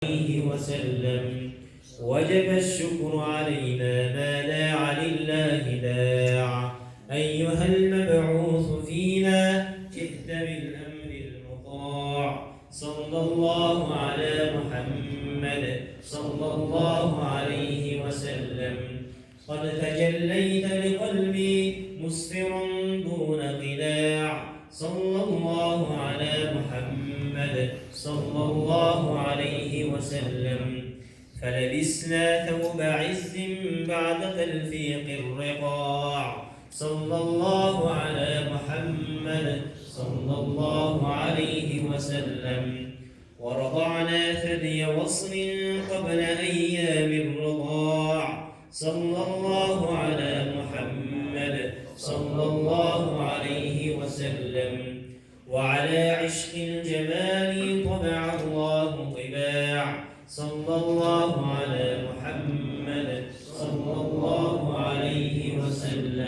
عليه وسلم. وجب الشكر علينا ما داع لله داع. أيها المبعوث فينا جئت بالأمر المطاع. صلى الله على محمد صلى الله عليه وسلم. قد تجليت لقلبي مسفرا دون قلاع. صلى الله على محمد صلى الله عليه وسلم. فلبسنا ثوب عز بعد تلفيق الرقاع. صلى الله على محمد صلى الله عليه وسلم. ورضعنا ثدي وصل قبل أيام الرضاع. صلى الله على محمد صلى الله عليه وسلم. وعلى عشق الجمال طبع الله طباع. صلى الله على محمد صلى الله عليه وسلم.